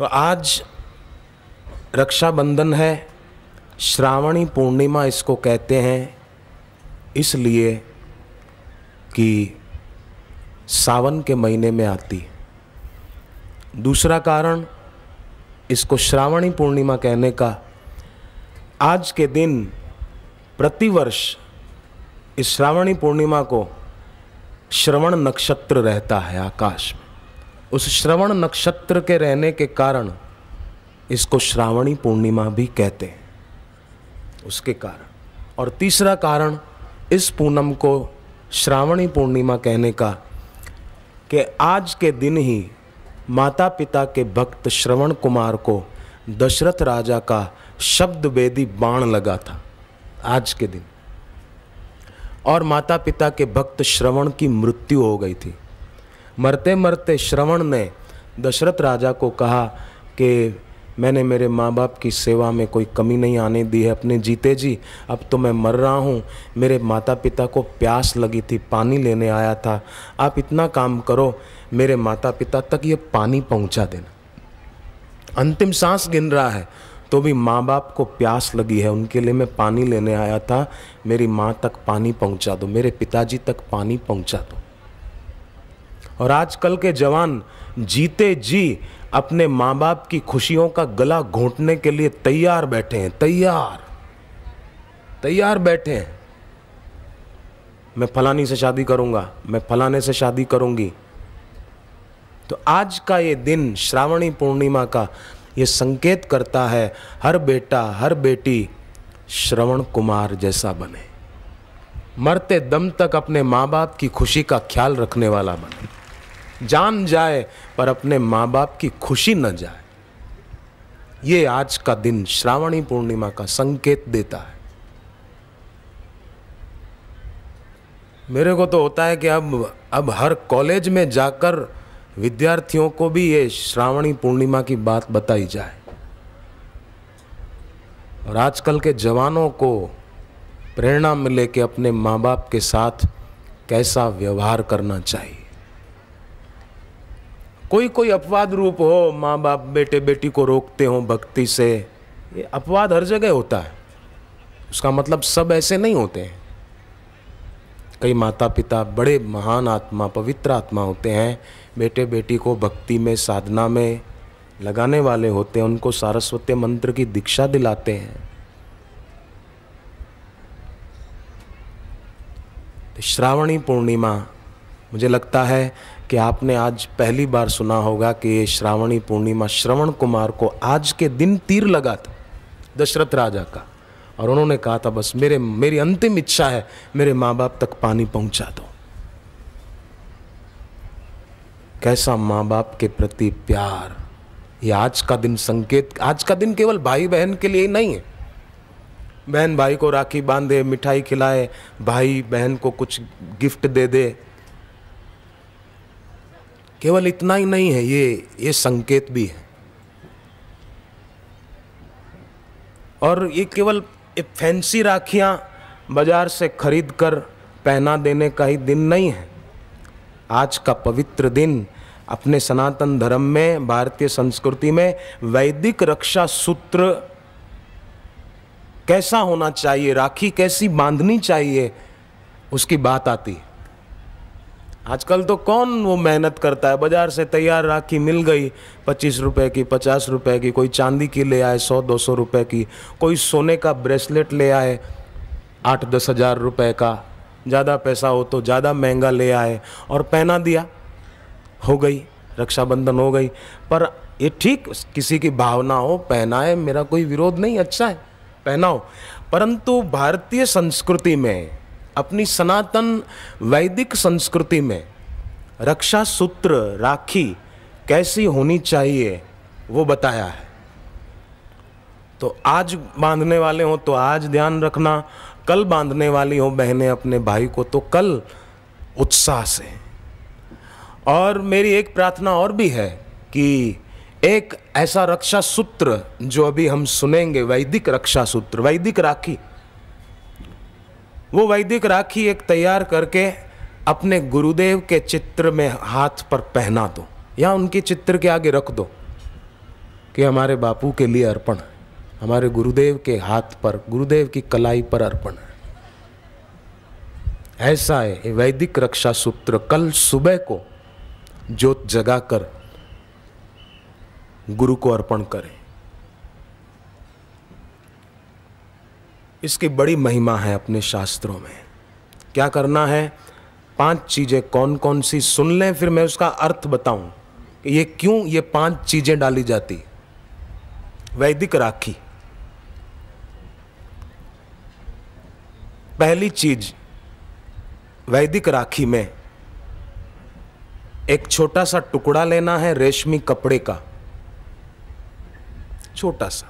तो आज रक्षाबंधन है, श्रावणी पूर्णिमा इसको कहते हैं, इसलिए कि सावन के महीने में आती। दूसरा कारण इसको श्रावणी पूर्णिमा कहने का, आज के दिन प्रतिवर्ष इस श्रावणी पूर्णिमा को श्रवण नक्षत्र रहता है आकाश में। उस श्रवण नक्षत्र के रहने के कारण इसको श्रावणी पूर्णिमा भी कहते हैं, उसके कारण। और तीसरा कारण इस पूनम को श्रावणी पूर्णिमा कहने का कि आज के दिन ही माता पिता के भक्त श्रवण कुमार को दशरथ राजा का शब्द वेदी बाण लगा था आज के दिन, और माता पिता के भक्त श्रवण की मृत्यु हो गई थी। मरते मरते श्रवण ने दशरथ राजा को कहा कि मैंने मेरे माँ बाप की सेवा में कोई कमी नहीं आने दी है अपने जीते जी, अब तो मैं मर रहा हूँ, मेरे माता पिता को प्यास लगी थी, पानी लेने आया था, आप इतना काम करो मेरे माता पिता तक ये पानी पहुँचा देना। अंतिम सांस गिन रहा है तो भी माँ बाप को प्यास लगी है, उनके लिए मैं पानी लेने आया था, मेरी माँ तक पानी पहुँचा दो, मेरे पिताजी तक पानी पहुँचा दो। और आजकल के जवान जीते जी अपने माँ बाप की खुशियों का गला घोंटने के लिए तैयार बैठे हैं, तैयार बैठे हैं। मैं फलानी से शादी करूंगा, मैं फलाने से शादी करूंगी। तो आज का ये दिन श्रावणी पूर्णिमा का ये संकेत करता है, हर बेटा हर बेटी श्रवण कुमार जैसा बने, मरते दम तक अपने माँ बाप की खुशी का ख्याल रखने वाला बने, जान जाए पर अपने माँ बाप की खुशी न जाए। ये आज का दिन श्रावणी पूर्णिमा का संकेत देता है। मेरे को तो होता है कि अब हर कॉलेज में जाकर विद्यार्थियों को भी ये श्रावणी पूर्णिमा की बात बताई जाए, और आजकल के जवानों को प्रेरणा मिले कि अपने माँ बाप के साथ कैसा व्यवहार करना चाहिए। कोई अपवाद रूप हो, माँ बाप बेटे बेटी को रोकते हो भक्ति से, ये अपवाद हर जगह होता है, उसका मतलब सब ऐसे नहीं होते हैं। कई माता पिता बड़े महान आत्मा, पवित्र आत्मा होते हैं, बेटे बेटी को भक्ति में साधना में लगाने वाले होते हैं, उनको सारस्वती मंत्र की दीक्षा दिलाते हैं। तो श्रावणी पूर्णिमा, मुझे लगता है कि आपने आज पहली बार सुना होगा कि ये श्रावणी पूर्णिमा श्रवण कुमार को आज के दिन तीर लगा था दशरथ राजा का, और उन्होंने कहा था बस मेरी अंतिम इच्छा है मेरे माँ बाप तक पानी पहुँचा दो। कैसा माँ बाप के प्रति प्यार, ये आज का दिन संकेत। आज का दिन केवल भाई बहन के लिए नहीं है, बहन भाई को राखी बांधे, मिठाई खिलाए, भाई बहन को कुछ गिफ्ट दे दे, केवल इतना ही नहीं है, ये संकेत भी है। और ये केवल फैंसी राखियां बाजार से खरीद कर पहना देने का ही दिन नहीं है। आज का पवित्र दिन अपने सनातन धर्म में, भारतीय संस्कृति में वैदिक रक्षा सूत्र कैसा होना चाहिए, राखी कैसी बांधनी चाहिए, उसकी बात आती है। आजकल तो कौन वो मेहनत करता है, बाजार से तैयार राखी मिल गई, 25 रुपए की, 50 रुपए की, कोई चांदी की ले आए 100-200 रुपए की, कोई सोने का ब्रेसलेट ले आए 8-10 हज़ार रुपए का, ज़्यादा पैसा हो तो ज़्यादा महंगा ले आए और पहना दिया, हो गई रक्षाबंधन हो गई। पर ये ठीक, किसी की भावना हो पहनाए, मेरा कोई विरोध नहीं, अच्छा है पहनाओ, परंतु भारतीय संस्कृति में, अपनी सनातन वैदिक संस्कृति में रक्षा सूत्र, राखी कैसी होनी चाहिए वो बताया है। तो आज बांधने वाले हो तो आज ध्यान रखना, कल बांधने वाली हो बहनें अपने भाई को तो कल उत्साह से। और मेरी एक प्रार्थना और भी है कि एक ऐसा रक्षा सूत्र जो अभी हम सुनेंगे, वैदिक रक्षा सूत्र, वैदिक राखी, वो वैदिक राखी एक तैयार करके अपने गुरुदेव के चित्र में हाथ पर पहना दो या उनके चित्र के आगे रख दो। कि हमारे बापू के लिए अर्पण है, हमारे गुरुदेव के हाथ पर, गुरुदेव की कलाई पर अर्पण है। ऐसा है ये वैदिक रक्षा सूत्र। कल सुबह को ज्योत जगाकर गुरु को अर्पण करें। इसकी बड़ी महिमा है अपने शास्त्रों में। क्या करना है, 5 चीजें कौन कौन सी सुन लें, फिर मैं उसका अर्थ बताऊं कि ये क्यों ये 5 चीजें डाली जाती। वैदिक राखी, पहली चीज वैदिक राखी में एक छोटा सा टुकड़ा लेना है रेशमी कपड़े का, छोटा सा।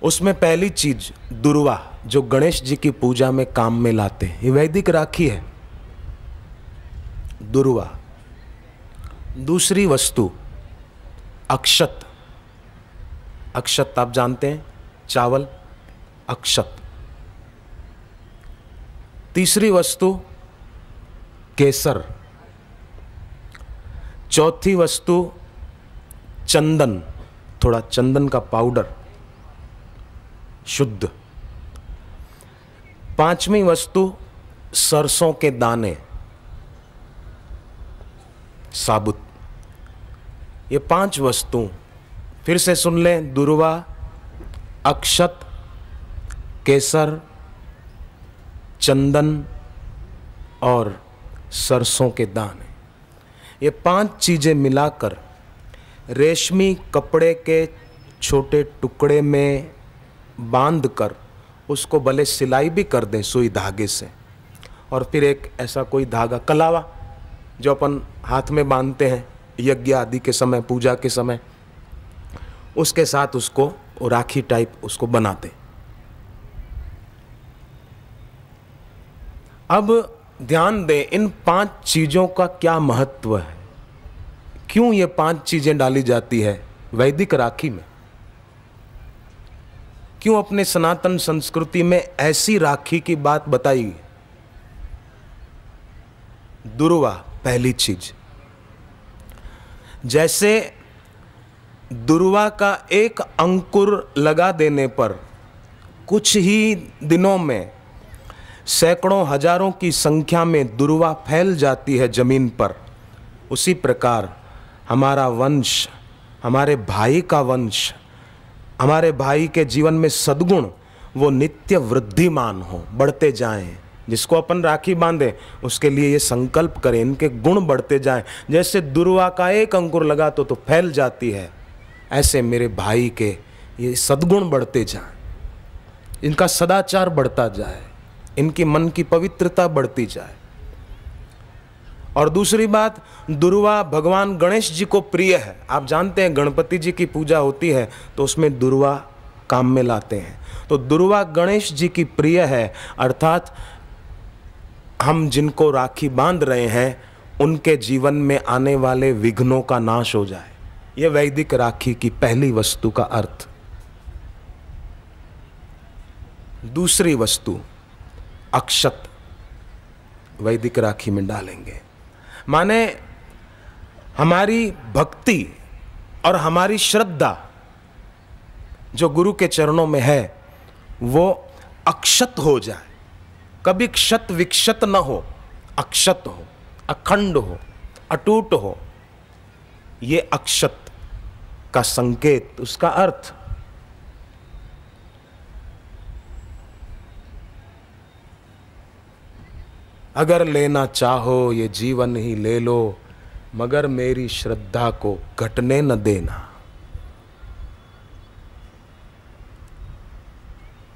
उसमें पहली चीज दुर्वा, जो गणेश जी की पूजा में काम में लाते हैं, ये वैदिक राखी है, दुर्वा। दूसरी वस्तु अक्षत। अक्षत आप जानते हैं, चावल, अक्षत। तीसरी वस्तु केसर। चौथी वस्तु चंदन, थोड़ा चंदन का पाउडर शुद्ध। पांचवी वस्तु सरसों के दाने साबुत। ये 5 वस्तु फिर से सुन लें, दुर्वा, अक्षत, केसर, चंदन और सरसों के दाने। ये 5 चीजें मिलाकर रेशमी कपड़े के छोटे टुकड़े में बांधकर उसको भले सिलाई भी कर दें सुई धागे से, और फिर एक ऐसा कोई धागा, कलावा जो अपन हाथ में बांधते हैं यज्ञ आदि के समय, पूजा के समय, उसके साथ उसको राखी टाइप उसको बनाते। अब ध्यान दें, इन 5 चीजों का क्या महत्व है, क्यों ये 5 चीजें डाली जाती है वैदिक राखी में, क्यों अपने सनातन संस्कृति में ऐसी राखी की बात बताई गई। दुर्वा पहली चीज, जैसे दुर्वा का एक अंकुर लगा देने पर कुछ ही दिनों में सैकड़ों हजारों की संख्या में दुर्वा फैल जाती है जमीन पर, उसी प्रकार हमारा वंश, हमारे भाई का वंश, हमारे भाई के जीवन में सद्गुण वो नित्य वृद्धिमान हो, बढ़ते जाएं। जिसको अपन राखी बांधे उसके लिए ये संकल्प करें, इनके गुण बढ़ते जाएं। जैसे दुर्वा का एक अंकुर लगा तो फैल जाती है, ऐसे मेरे भाई के ये सद्गुण बढ़ते जाएं, इनका सदाचार बढ़ता जाए, इनकी मन की पवित्रता बढ़ती जाए। और दूसरी बात, दुर्वा भगवान गणेश जी को प्रिय है। आप जानते हैं गणपति जी की पूजा होती है तो उसमें दुर्वा काम में लाते हैं, तो दुर्वा गणेश जी की प्रिय है, अर्थात हम जिनको राखी बांध रहे हैं उनके जीवन में आने वाले विघ्नों का नाश हो जाए। यह वैदिक राखी की पहली वस्तु का अर्थ। दूसरी वस्तु अक्षत वैदिक राखी में डालेंगे, माने हमारी भक्ति और हमारी श्रद्धा जो गुरु के चरणों में है वो अक्षत हो जाए, कभी क्षत विक्षत न हो, अक्षत हो, अखंड हो, अटूट हो। ये अक्षत का संकेत, उसका अर्थ अगर लेना चाहो ये जीवन ही ले लो, मगर मेरी श्रद्धा को घटने न देना।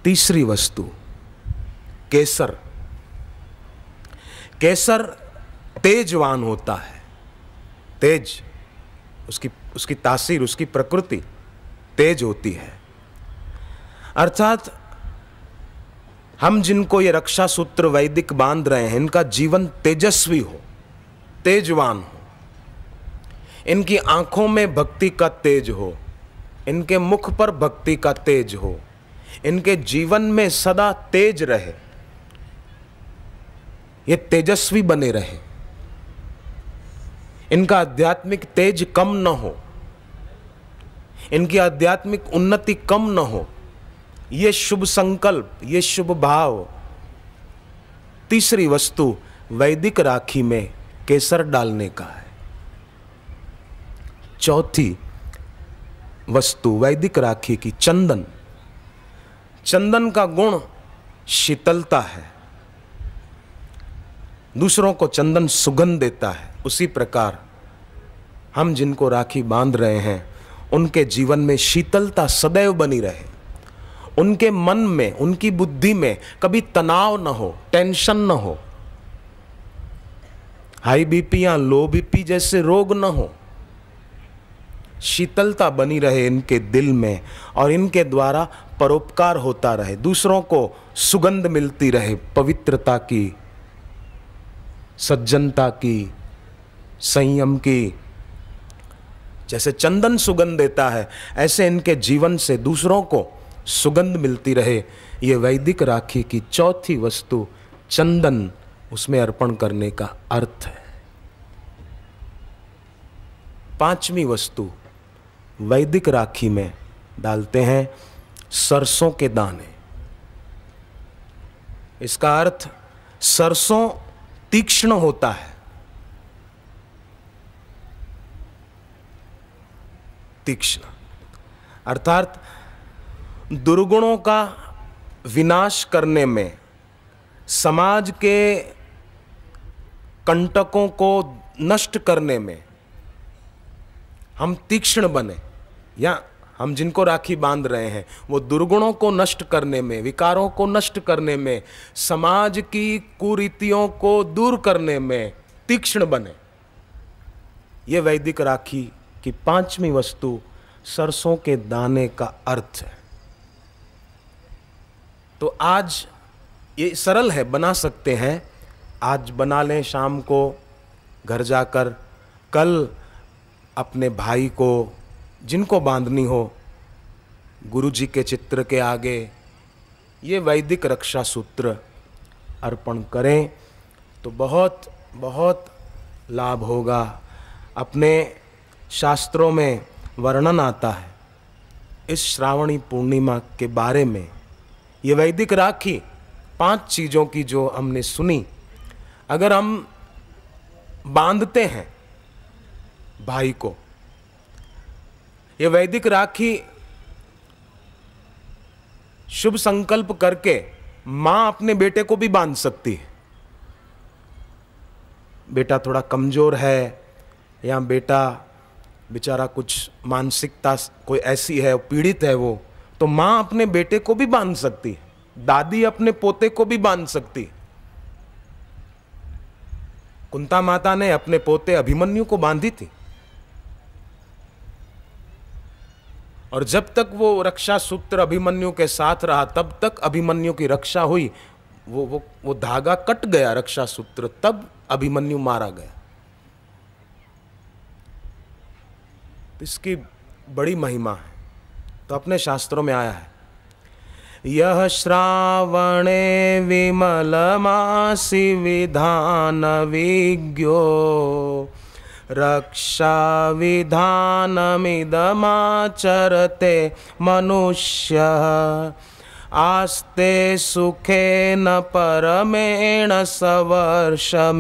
तीसरी वस्तु केसर। केसर तेजवान होता है, तेज, उसकी तासीर, उसकी प्रकृति तेज होती है। अर्थात हम जिनको ये रक्षा सूत्र वैदिक बांध रहे हैं, इनका जीवन तेजस्वी हो, तेजवान हो, इनकी आंखों में भक्ति का तेज हो, इनके मुख पर भक्ति का तेज हो, इनके जीवन में सदा तेज रहे, ये तेजस्वी बने रहे, इनका आध्यात्मिक तेज कम न हो, इनकी आध्यात्मिक उन्नति कम न हो, ये शुभ संकल्प, ये शुभ भाव। तीसरी वस्तु वैदिक राखी में केसर डालने का है। चौथी वस्तु वैदिक राखी की चंदन। चंदन का गुण शीतलता है, दूसरों को चंदन सुगंध देता है। उसी प्रकार हम जिनको राखी बांध रहे हैं उनके जीवन में शीतलता सदैव बनी रहे, उनके मन में, उनकी बुद्धि में कभी तनाव न हो, टेंशन न हो, हाई बीपी या लो बीपी जैसे रोग न हो। शीतलता बनी रहे इनके दिल में और इनके द्वारा परोपकार होता रहे, दूसरों को सुगंध मिलती रहे, पवित्रता की, सज्जनता की, संयम की। जैसे चंदन सुगंध देता है, ऐसे इनके जीवन से दूसरों को सुगंध मिलती रहे। ये वैदिक राखी की चौथी वस्तु चंदन, उसमें अर्पण करने का अर्थ है। पांचवी वस्तु वैदिक राखी में डालते हैं सरसों के दाने। इसका अर्थ, सरसों तीक्ष्ण होता है, तीक्ष्ण अर्थात दुर्गुणों का विनाश करने में, समाज के कंटकों को नष्ट करने में हम तीक्ष्ण बने, या हम जिनको राखी बांध रहे हैं वो दुर्गुणों को नष्ट करने में, विकारों को नष्ट करने में, समाज की कुरीतियों को दूर करने में तीक्ष्ण बने। ये वैदिक राखी की पांचवी वस्तु सरसों के दाने का अर्थ है। तो आज ये सरल है, बना सकते हैं, आज बना लें, शाम को घर जाकर, कल अपने भाई को जिनको बांधनी हो गुरु जी के चित्र के आगे ये वैदिक रक्षा सूत्र अर्पण करें तो बहुत बहुत लाभ होगा। अपने शास्त्रों में वर्णन आता है इस श्रावणी पूर्णिमा के बारे में। ये वैदिक राखी 5 चीज़ों की जो हमने सुनी, अगर हम बांधते हैं भाई को, ये वैदिक राखी शुभ संकल्प करके मां अपने बेटे को भी बांध सकती है। बेटा थोड़ा कमजोर है या बेटा बेचारा कुछ मानसिकता कोई ऐसी है, पीड़ित है वो, तो मां अपने बेटे को भी बांध सकती है, दादी अपने पोते को भी बांध सकती है। कुंता माता ने अपने पोते अभिमन्यु को बांधी थी, और जब तक वो रक्षा सूत्र अभिमन्यु के साथ रहा तब तक अभिमन्यु की रक्षा हुई। वो धागा कट गया रक्षा सूत्र, तब अभिमन्यु मारा गया। तो इसकी बड़ी महिमा है। तो अपने शास्त्रों में आया है, यह श्रावणे विमल मासी विधान विज्ञो रक्षा विधानमिदमाचरते मनुष्य आस्ते सुखेन परमेण सवर्षमेकं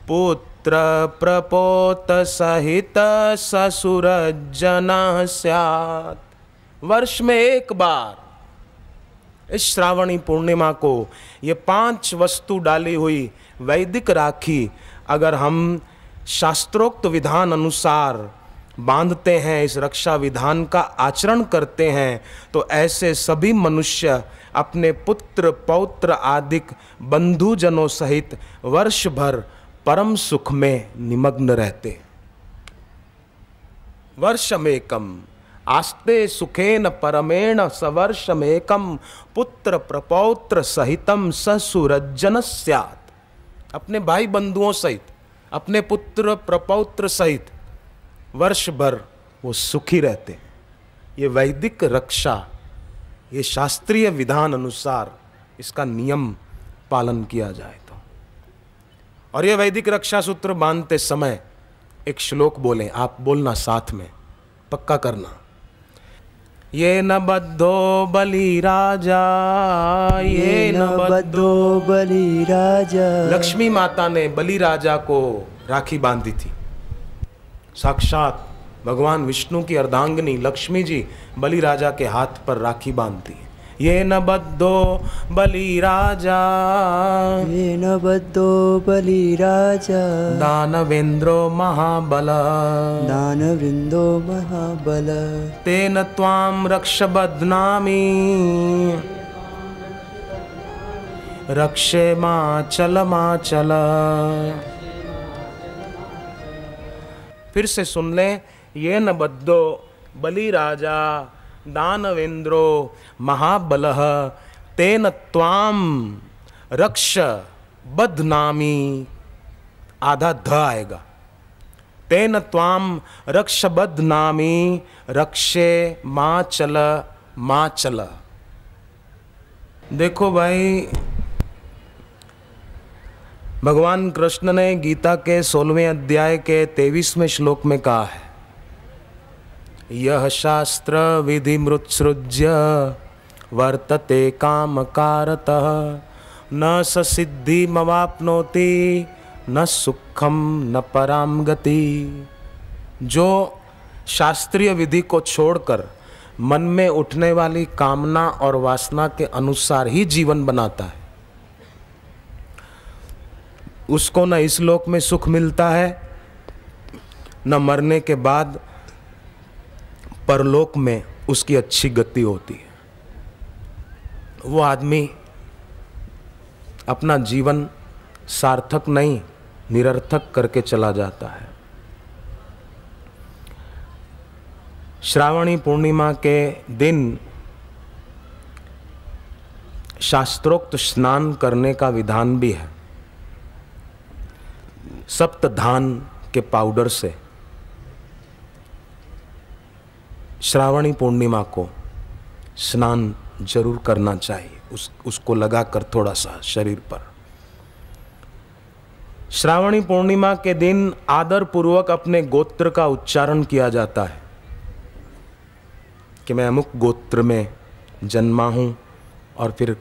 पुत्र प्रपोत सहित ससुरजनः स्यात्। वर्ष में एक बार इस श्रावणी पूर्णिमा को ये 5 वस्तु डाली हुई वैदिक राखी अगर हम शास्त्रोक्त विधान अनुसार बांधते हैं, इस रक्षा विधान का आचरण करते हैं, तो ऐसे सभी मनुष्य अपने पुत्र पौत्र आदि बंधुजनों सहित वर्ष भर परम सुख में निमग्न रहते। वर्षमेकम आस्ते सुखेन परमेण सवर्षमेकम पुत्र प्रपौत्र सहितम ससुरजन स्यात्। अपने भाई बंधुओं सहित, अपने पुत्र प्रपौत्र सहित वर्ष भर वो सुखी रहते। ये वैदिक रक्षा, ये शास्त्रीय विधान अनुसार इसका नियम पालन किया जाए तो। और ये वैदिक रक्षा सूत्र बांधते समय एक श्लोक बोलें, आप बोलना साथ में। पक्का करना। ये न बद्धो बलि राजा, ये न बद्धो बलि राजा। लक्ष्मी माता ने बलि राजा को राखी बांधी थी। साक्षात भगवान विष्णु की अर्धांगिनी लक्ष्मी जी बलि राजा के हाथ पर राखी बांधती है। ये न बद्धो बलि राजा, ये न बद्धो बलि राजा। दानवेन्द्रो महाबल, दानवेन्द्रो महाबल। तेन त्वां रक्ष बध्नामि, रक्षे माचल माचल। फिर से सुन लें। ये न बद्धो बलि राजा, दानवेन्द्रो महाबलः, तेन त्वां रक्ष बध्नामि। आधा ध आएगा। तेन त्वां रक्ष बध्नामि, रक्षे माचल माचल। देखो भाई, भगवान कृष्ण ने गीता के 16वें अध्याय के 23वें श्लोक में कहा है, यह शास्त्र विधि मृत्सृज्य वर्तते काम कारतः, न स सिद्धिमवाप्नोति न सुखम न पराम गति। जो शास्त्रीय विधि को छोड़कर मन में उठने वाली कामना और वासना के अनुसार ही जीवन बनाता है, उसको न इस लोक में सुख मिलता है, न मरने के बाद परलोक में उसकी अच्छी गति होती है। वो आदमी अपना जीवन सार्थक नहीं, निरर्थक करके चला जाता है। श्रावणी पूर्णिमा के दिन शास्त्रोक्त स्नान करने का विधान भी है। सप्तधान के पाउडर से श्रावणी पूर्णिमा को स्नान जरूर करना चाहिए, उसको लगाकर थोड़ा सा शरीर पर। श्रावणी पूर्णिमा के दिन आदर पूर्वक अपने गोत्र का उच्चारण किया जाता है कि मैं अमुक गोत्र में जन्मा हूँ, और फिर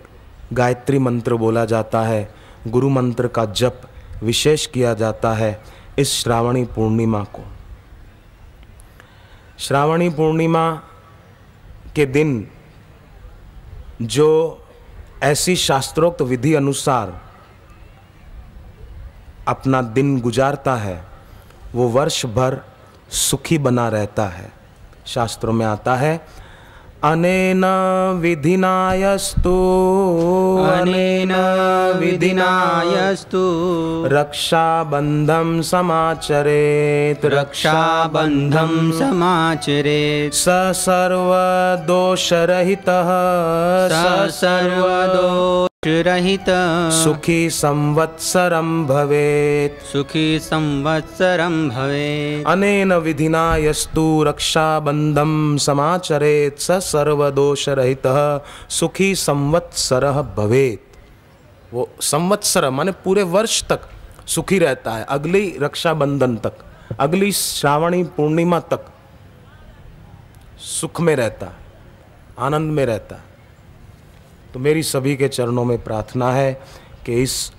गायत्री मंत्र बोला जाता है, गुरु मंत्र का जप विशेष किया जाता है इस श्रावणी पूर्णिमा को। श्रावणी पूर्णिमा के दिन जो ऐसी शास्त्रोक्त विधि अनुसार अपना दिन गुजारता है, वो वर्ष भर सुखी बना रहता है। शास्त्रों में आता है, अनेन विधिनायस्तु, अनेन विधिनायस्तु रक्षाबंधं समाचरेत्, रक्षाबंधं समाचरेत्। स सर्वदोषरहितः, स सर्वदोषरहितः सुखी संवत्सरं भवेत्, सुखी संवत्सरं भवेत्। अनेन विधिना यस्तु रक्षाबंधं समाचरेत् स सर्वदोषरहितः सुखी संवत्सरः भवेत्। वो संवत्सर माने पूरे वर्ष तक सुखी रहता है, अगली रक्षाबंधन तक, अगली श्रावणी पूर्णिमा तक सुख में रहता है, आनंद में रहता है। तो मेरी सभी के चरणों में प्रार्थना है कि इस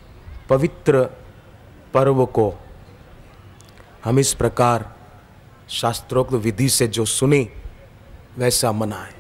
पवित्र पर्व को हम इस प्रकार शास्त्रोक्त विधि से जो सुनी वैसा मनाएं।